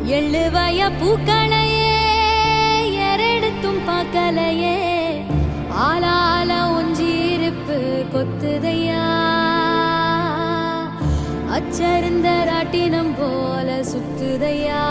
எள்ளுவய பூக்களையே எரெடுத்தும் பார்க்கலையே ஆளால ஒஞ்சிருப்பு கொத்துதையா அச்சருந்த ராட்டினம் போல சுத்துதையா